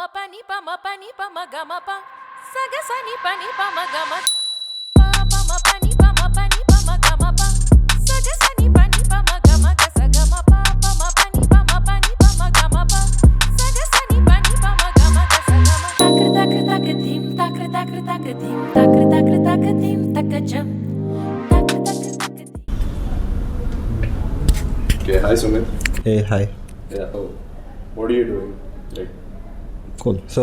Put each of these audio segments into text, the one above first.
ma pa ni pa ma ga ma pa sa ga sa ni pa ma ga ma pa ma pa ni pa ma ga ma pa sa ga sa ni pa ma ga sa ga ma pa ma pa ni pa ma ga ma pa sa ga sa ni pa ma ga sa ga ma tak tak dim tak dim tak dim tak jam tak dim. Okay, hi Sumit. Hey, hi. Yeah. Oh, what are you doing? Like, Cool. So,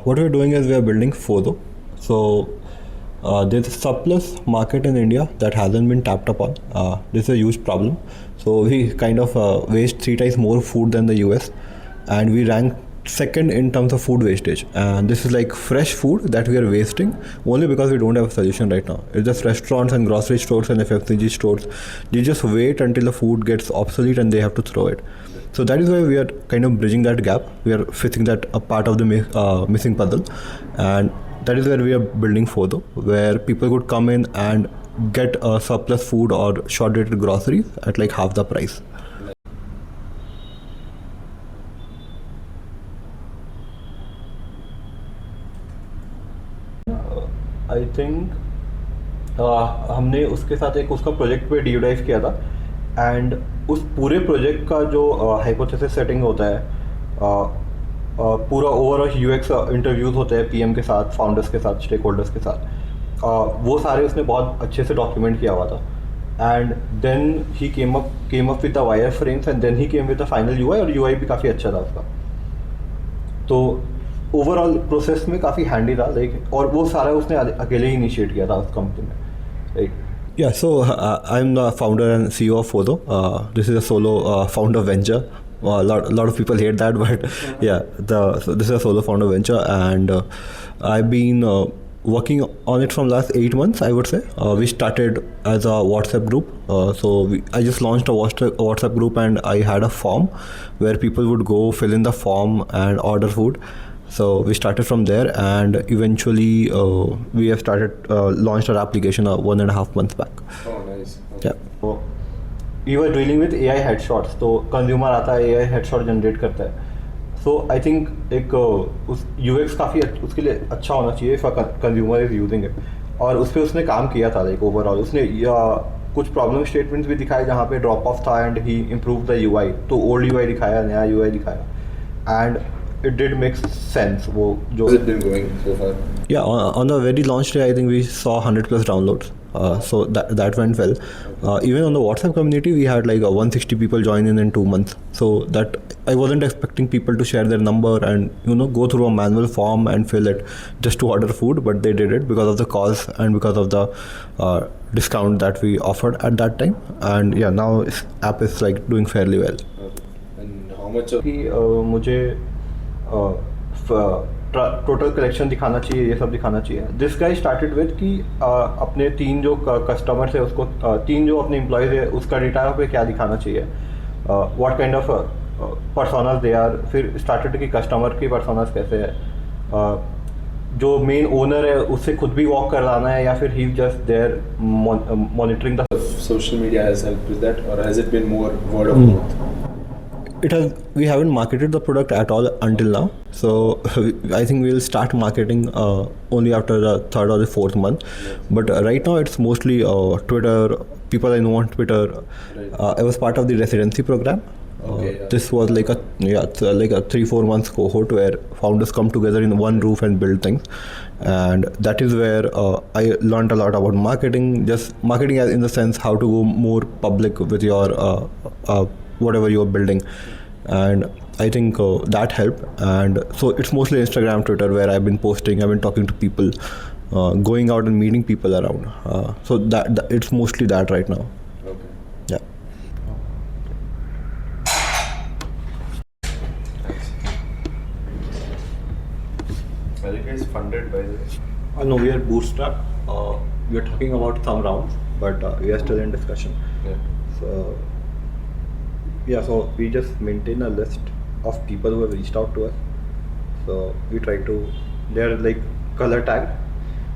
what we're doing is we are building Fozo. So, there's a surplus market in India that hasn't been tapped upon. This is a huge problem. So, we kind of waste 3 times more food than the US, and we rank second in terms of food wastage. And this is like fresh food that we are wasting only because we don't have a solution right now. It's just restaurants and grocery stores and FMCG stores. They just wait until the food gets obsolete and they have to throw it. So that is why we are kind of bridging that gap. We are fixing that a part of the missing puzzle, and that is where we are building Fozo, where people could come in and get surplus food or short-dated groceries at like half the price. I think हमने उसके साथ एक उसका project पे deep dive किया था, and उस पूरे प्रोजेक्ट का जो हाइपोथेसिस सेटिंग होता है, पूरा ओवरऑल यूएक्स इंटरव्यूज होते हैं पीएम के साथ, फाउंडर्स के साथ, स्टेक होल्डर्स के साथ, वो सारे उसने बहुत अच्छे से डॉक्यूमेंट किया हुआ था. And then he came up with the wire frames, and then he came with the final UI, और यूआई भी काफ़ी अच्छा था उसका. तो ओवरऑल प्रोसेस में काफ़ी हैंडी था, लाइक, और वो सारा उसने अकेले ही इनिशिएट किया था उस कंपनी में, like. Yeah, so I'm the founder and CEO of Fozo. This is a solo founder venture. A lot of people hate that, but yeah, so this is a solo founder venture, and I've been working on it from last 8 months, I would say. We started as a WhatsApp group. I just launched a WhatsApp group, and I had a form where people would go fill in the form and order food. So we started from there, and eventually we have launched our application 1.5 months back. oh, nice. Okay. Yeah. So we were dealing with AI headshots. तो consumer आता है, AI headshot generate करता है. So I think एक उस UX काफ़ी उसके लिए अच्छा होना चाहिए if a consumer is using it. और उस पर उसने काम किया था, लाइक ओवरऑल उसने कुछ प्रॉब्लम स्टेटमेंट्स भी दिखाए जहाँ पे ड्रॉप ऑफ था, and he improve the UI. तो ओल्ड UI दिखाया, नया UI दिखाया, and it did make sense. How's it been going so far? Yeah, on the very launch day, I think we saw 100+ downloads. So that went well. Even on the WhatsApp community, we had like 160 people join in 2 months. So that I wasn't expecting people to share their number and go through a manual form and fill it just to order food, but they did it because of the cause and because of the discount that we offered at that time. And yeah, now app is like doing fairly well. Okay. And how much of मुझे total collection दिखाना चाहिए, ये सब दिखाना चाहिए. This guy started with कि अपने 3 जो कस्टमर्स है उसको 3 जो अपने एम्प्लॉयज़ है उसका डेटा पे क्या दिखाना चाहिए, what kind of personas they are. फिर स्टार्टेड कि कस्टमर की पर्सोनास कैसे है, जो मेन ओनर है उससे खुद भी वॉक करवाना है, या फिर he just their monitoring the. social media has helped with that, or has it been more word of mouth? We haven't marketed the product at all until now, so I think we'll start marketing only after the 3rd or the 4th month. But right now it's mostly Twitter. People I know on Twitter. Right. I was part of the residency program. Okay, yeah. This was like a 3-4 months cohort where founders come together in one roof and build things, and that is where I learned a lot about marketing. Just marketing as in the sense how to go more public with your whatever you're building, and I think that helped. And so it's mostly Instagram, Twitter, where I've been posting, I've been talking to people, going out and meeting people around. So that it's mostly that right now. Okay. Yeah. Are you guys funded by this? No, we are bootstrapped. We are talking about some rounds, but we are still in discussion. Yeah. So we just maintain a list of people who have reached out to us. So we try to, they're like color tagged.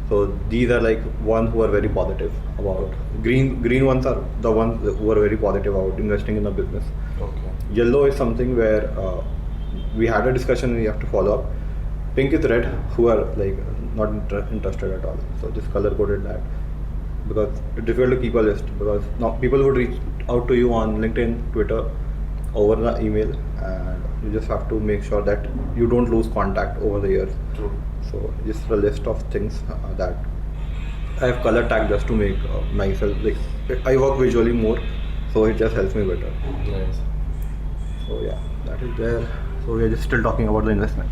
So these are like ones who are very positive about, green ones are the ones who are very positive about investing in a business. Okay. Yellow is something where we had a discussion and we have to follow up. pink is red, who are like not interested at all. So just color coded that, because it's difficult to keep a list, because now people would reach out to you on LinkedIn, Twitter, over the email, and you just have to make sure that you don't lose contact over the years. True. So just a list of things that I have color tagged just to make myself like I work visually more, so it just helps me better. Nice. So yeah, that is there. So we are just still talking about the investment.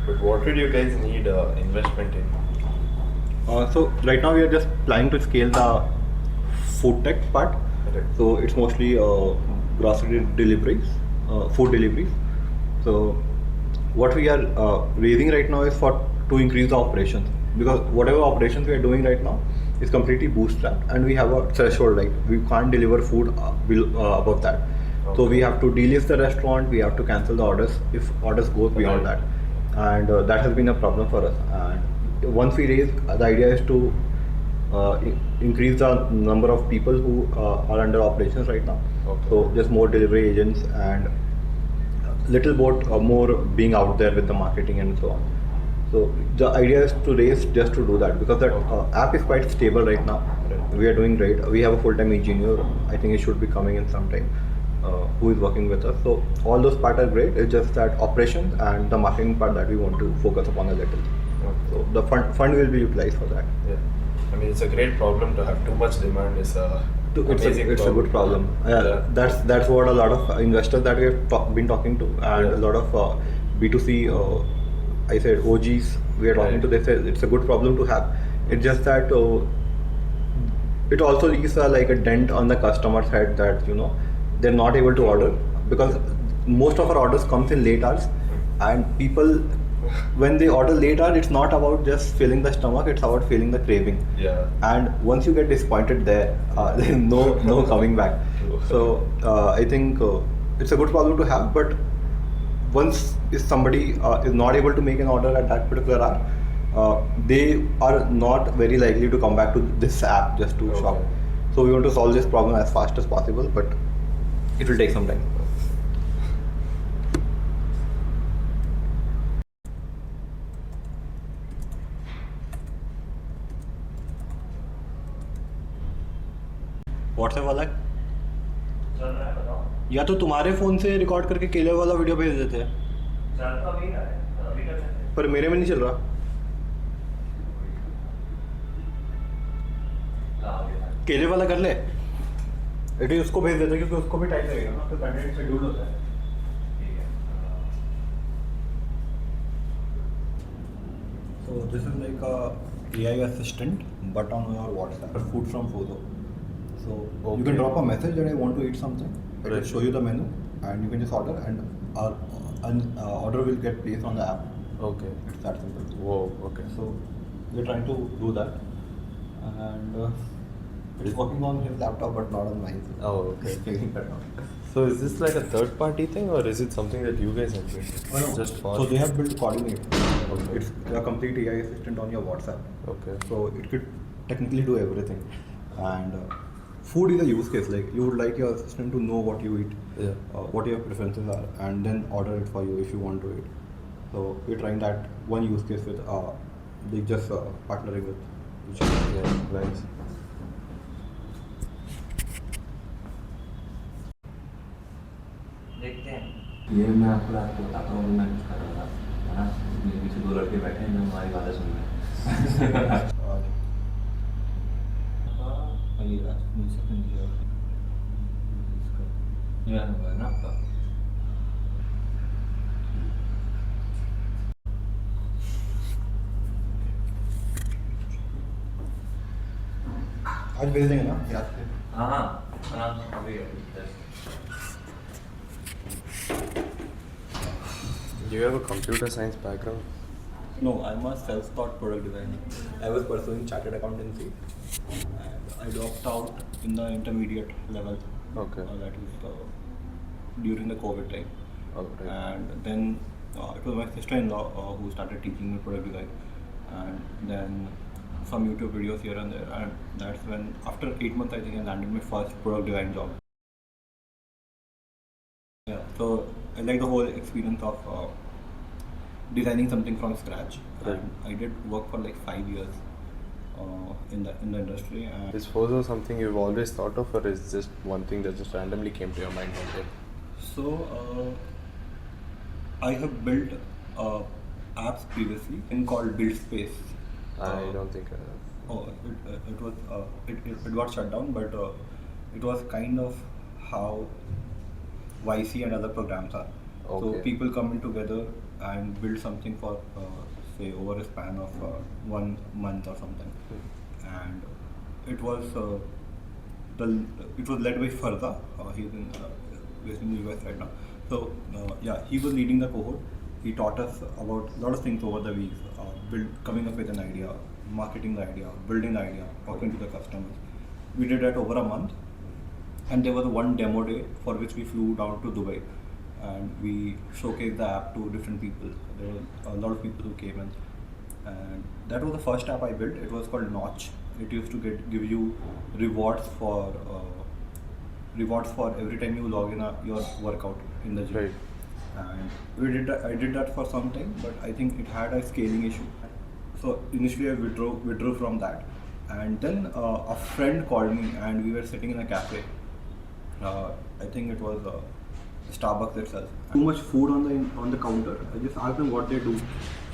But what would you guys need investment in? So right now we are just planning to scale the food tech part. Correct. So it's mostly grocery deliveries, food deliveries. So what we are raising right now is for to increase the operations, because whatever operations we are doing right now is completely bootstrapped, and we have a threshold, like we can't deliver food above that. So we have to delist the restaurant, we have to cancel the orders if orders go beyond that, and that has been a problem for us. And once we raise, the idea is to increase the number of people who are under operations right now. Okay. So just more delivery agents and little bit more being out there with the marketing and so on. So the idea is to raise just to do that, because that app is quite stable right now. We are doing great. We have a full-time engineer. I think he should be coming in sometime, who is working with us. So all those parts are great. It's just that operations and the marketing part that we want to focus upon a little. So the fund will be utilized for that. Yeah. I mean, it's a great problem to have too much demand. It's a It's a good problem. Yeah. That's what a lot of investors that we have been talking to, and a lot of B2C. I said OGs we are talking to. They said it's a good problem to have. It's just that it also leaves like a dent on the customer's head, that they're not able to order, because most of our orders comes in late hours, and people, when they order late hours, it's not about just filling the stomach, it's about filling the craving. Yeah. And once you get disappointed there, there's no coming back. So I think it's a good problem to have, but once if somebody is not able to make an order at that particular hour, they are not very likely to come back to this app just to shop. So we want to solve this problem as fast as possible, but it will take some time. WhatsApp वाला चल रहा है, बताओ। या तो तुम्हारे phone से record करके केले वाला वीडियो भेज देते हैं, चल तो अभी रहा है, अभी कर सकते हैं। पर मेरे में नहीं चल रहा। आगे था। केले वाला कर ले, एटी उसको भेज देते हैं, क्योंकि उसको भी टाइम लगेगा ना, तो कंटेंट शेड्यूल होता है। ठीक है। So this is like a AI assistant, but on your WhatsApp. Food from Fozo. So you can drop a message that I want to eat something. It will show you the menu, and you can just order, and our order will get placed on the app. Okay. It's that simple. Whoa. Okay. So we're trying to do that, and it's working on his laptop, but not on mine. Oh, okay. It's figuring that out. So is this like a third-party thing, or is it something that you guys have built? Oh, no. Just for. So they have built Coordinate. Okay. It's a complete AI assistant on your WhatsApp. Okay. So it could technically do everything, and food is a use case. Like you would like your assistant to know what you eat, Yeah. what your preferences are, and then order it for you if you want to eat. So we're trying that one use case with they just partnering with each other. Yeah. Nice. देखते हैं। ये मैं आपको रात को बताता हूँ, मैं कुछ कर रहा था, है ना? मेरे पीछे दो लड़के बैठे हैं जो हमारी बातें सुन रहे हैं। ये हुआ है ना आपका? आज भेज देंगे ना याद से। हाँ हाँ, आराम से अभी just Do you have a computer science background? No, I'm a self-taught product designer. I was pursuing chartered accountancy, and I dropped out in the intermediate level. Okay. That is during the COVID time. Okay. And then it was my sister-in-law who started teaching me product design, and then some YouTube videos here and there, and that's when after 8 months I think I landed my first product design job. Yeah, so I like the whole experience of designing something from scratch. Right. And I did work for like 5 years in the industry. And Is Fozo something you've always thought of, or is just one thing that just randomly came to your mind one day? so I have built apps previously in called Build Space. I don't think I have. Oh, it was it got shut down, but it was kind of how YC and other programs are. So Okay. people come in together and build something for say over a span of 1 month or something, and it was it was led by Farza. He's in based in the US right now. So yeah, he was leading the cohort. He taught us about a lot of things over the weeks, coming up with an idea, marketing the idea, building the idea, talking to the customers. We did that over a month, and there was one demo day for which we flew down to Dubai, and we showcased the app to different people. There were a lot of people who came in, and that was the first app I built. It was called Notch. It used to give you rewards for every time you log in your workout in the gym. Right. And I did that for some time, but I think it had a scaling issue. So initially I withdrew from that, and then a friend called me, and we were sitting in a cafe. I think it was Starbucks itself. Too much food on the counter. I just asked them what they do,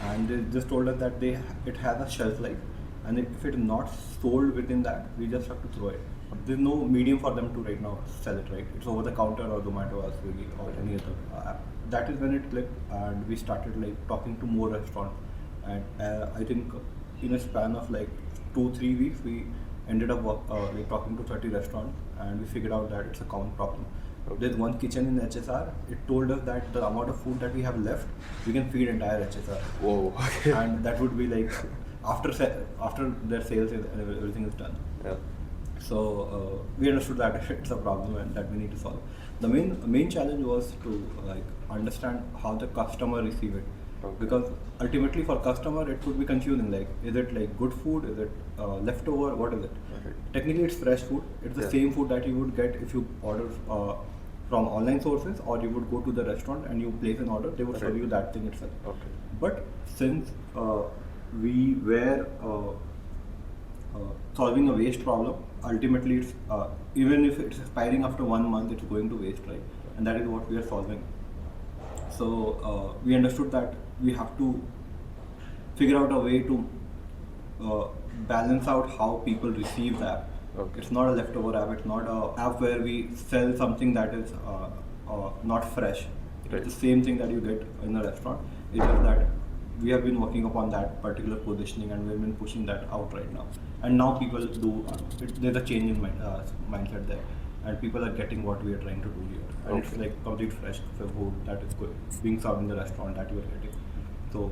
and they just told us that it has a shelf life, and if it is not sold within that, we just have to throw it. There's no medium for them to right now sell it, right? It's over the counter or Zomato or Swiggy or any other app. That is when it clicked, and we started like talking to more restaurants, and I think in a span of like 2-3 weeks, we ended up like talking to 30 restaurants, and we figured out that it's a common problem. There's one kitchen in HSR. It told us that the amount of food that we have left, we can feed entire HSR. Whoa. And that would be like after their sales and everything is done. Yeah. So we understood that it's a problem and that we need to solve. The main challenge was to like understand how the customer receive it. Okay. Because ultimately for customer it could be confusing, like is it like good food, is it leftover, what is it? Okay. Technically it's fresh food. It's the Yeah. same food that you would get if you order from online sources, or you would go to the restaurant and you place an order, they would serve Right. you that thing itself. Okay. But since we were solving a waste problem, ultimately it's even if it's expiring after 1 month, it's going to waste, right? And that is what we are solving. So we understood that we have to figure out a way to balance out how people receive the app. Okay. It's not a leftover app. It's not a app where we sell something that is not fresh. Right. It's the same thing that you get in a restaurant. It's just that we have been working upon that particular positioning, and we've been pushing that out right now. And now people do. There's a change in mindset there, and people are getting what we are trying to do here. And it's Okay. like complete fresh food that is good, being served in the restaurant that you are getting. So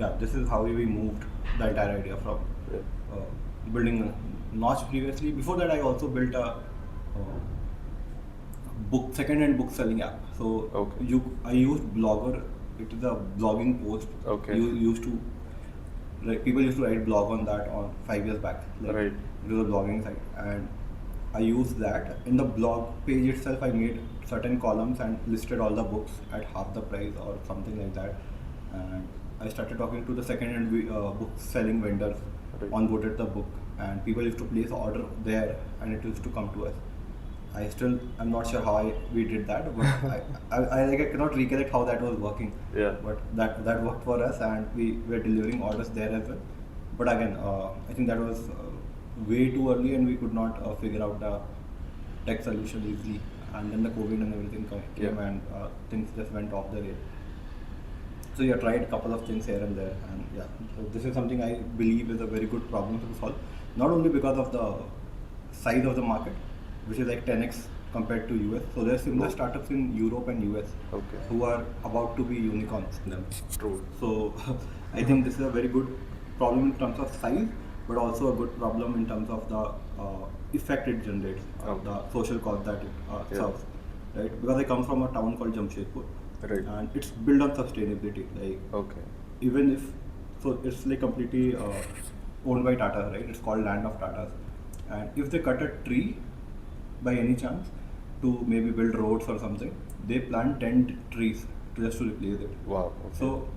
yeah, this is how we moved the entire idea from Yeah. building a Notch previously. Before that, I also built a second-hand book selling app. So Okay. I used Blogger. It is a blogging post. Okay. You used to, like, people used to write blog on that on 5 years back. Like, Right. it was a blogging site, and I used that. In the blog page itself, I made certain columns and listed all the books at half the price or something like that. And I started talking to the second-hand book selling vendors, Right. onboarded the book, and people used to place order there, and it used to come to us. I'm not sure how we did that, but I cannot recollect how that was working. Yeah. But that worked for us, and we were delivering orders there as well. But again, I think that was way too early, and we could not figure out the tech solution easily. And then the COVID and everything came, Yeah. and things just went off the rail. So yeah, tried a couple of things here and there, and yeah, so this is something I believe is a very good problem to solve. Not only because of the size of the market, which is like 10x compared to US. So there are similar startups in Europe and US Okay. who are about to be unicorns. True. So I think this is a very good problem in terms of size, but also a good problem in terms of the effect it generates, Okay. the social cause that it Yeah. serves, right? Because I come from a town called Jamshedpur, Right. and it's built on sustainability. Like Okay. even if, so it's like completely owned by Tata, right? It's called land of Tatas, and if they cut a tree by any chance to maybe build roads or something, they plant 10 trees just to replace it. Wow. Okay. So,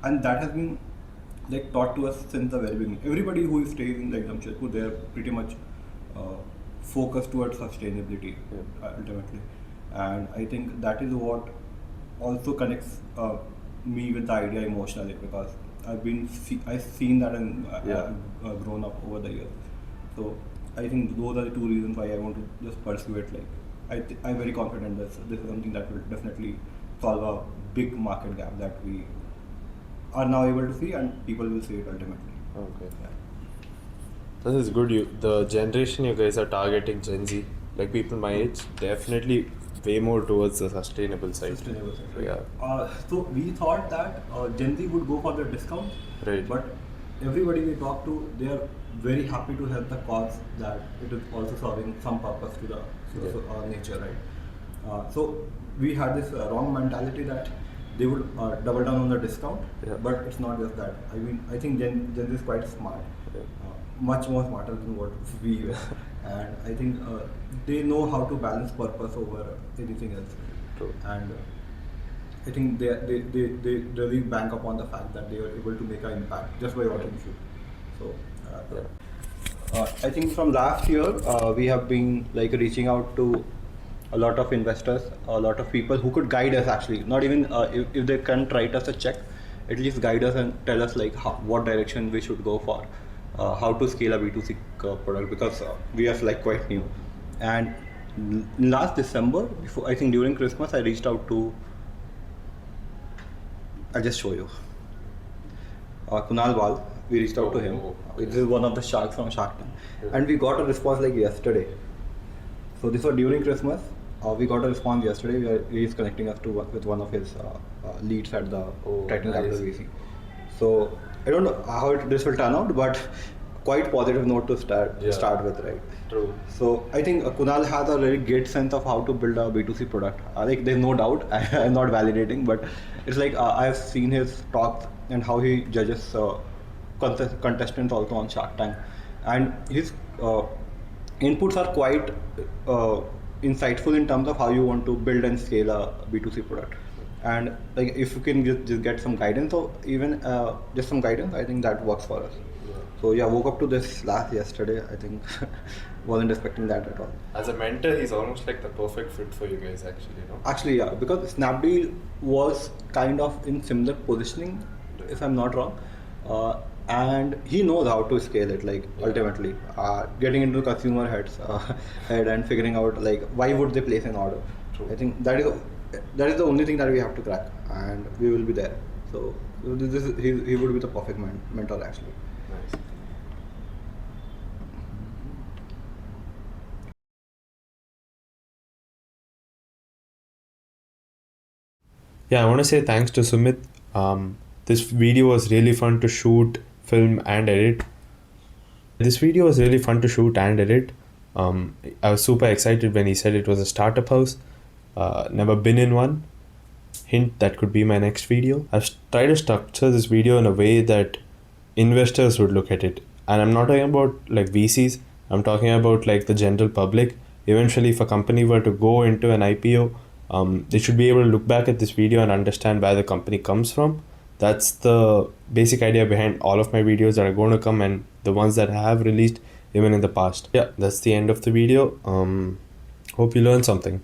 and that has been like taught to us since the very beginning. Everybody who stays in like Jamshedpur, they're pretty much focused towards sustainability ultimately, and I think that is what also connects me with the idea emotionally, because I've seen that and grown up over the years. So I think those are the two reasons why I want to just pursue it. Like I'm very confident that this is something that will definitely solve a big market gap that we are now able to see, and people will see it ultimately. Okay. Yeah. This is good. The generation you guys are targeting, Gen Z, like people my age, definitely way more towards the sustainable side. Sustainable side, right? Yeah. So we thought that Gen Z would go for the discount, Right. but everybody we talk to, they are very happy to help the cause, that it is also serving some purpose to the nature, right? So we had this wrong mentality that they would double down on the discount, but it's not just that. I mean, I think Gen Z is quite smart, much more smarter than what we were, and I think they know how to balance purpose over anything else. True. And I think they really bank upon the fact that they were able to make an impact just by watching food. So I think from last year we have been like reaching out to a lot of investors, a lot of people who could guide us actually. Not even if they can't write us a check, at least guide us and tell us like what direction we should go for, how to scale a B2C product, because we are like quite new. And last December, before I think during Christmas, I reached out to. I'll just show you. Kunal Wal, we reached out to him. This is one of the sharks from Shark Tank, and we got a response like yesterday. So this was during Christmas. We got a response yesterday. He is connecting us with one of his leads at the Titan Capital VC. So I don't know how this will turn out, but quite positive note to start with, right? True. So I think Kunal has a very great sense of how to build a B2C product. Like there's no doubt. I'm not validating, but it's like I've seen his talks and how he judges contestants also on Shark Tank, and his inputs are quite insightful in terms of how you want to build and scale a B2C product. And like if you can just get some guidance, or even just some guidance, I think that works for us. So yeah, woke up to this yesterday. I think wasn't expecting that at all. As a mentor, he's almost like the perfect fit for you guys, actually, no? Actually, yeah, because Snapdeal was kind of in similar positioning, if I'm not wrong, and he knows how to scale it. Like ultimately, getting into consumer head and figuring out like why would they place an order. True. I think that is the only thing that we have to crack, and we will be there. So he would be the perfect mentor actually. Nice. Yeah, I want to say thanks to Sumit. This video was really fun to shoot, film, and edit. This video was really fun to shoot and edit. I was super excited when he said it was a startup house. Never been in one. Hint, that could be my next video. I've tried to structure this video in a way that investors would look at it. And I'm not talking about like VCs. I'm talking about like the general public. Eventually, if a company were to go into an IPO, they should be able to look back at this video and understand where the company comes from. That's the basic idea behind all of my videos that are going to come, and the ones that I have released even in the past. Yeah, that's the end of the video. Hope you learned something.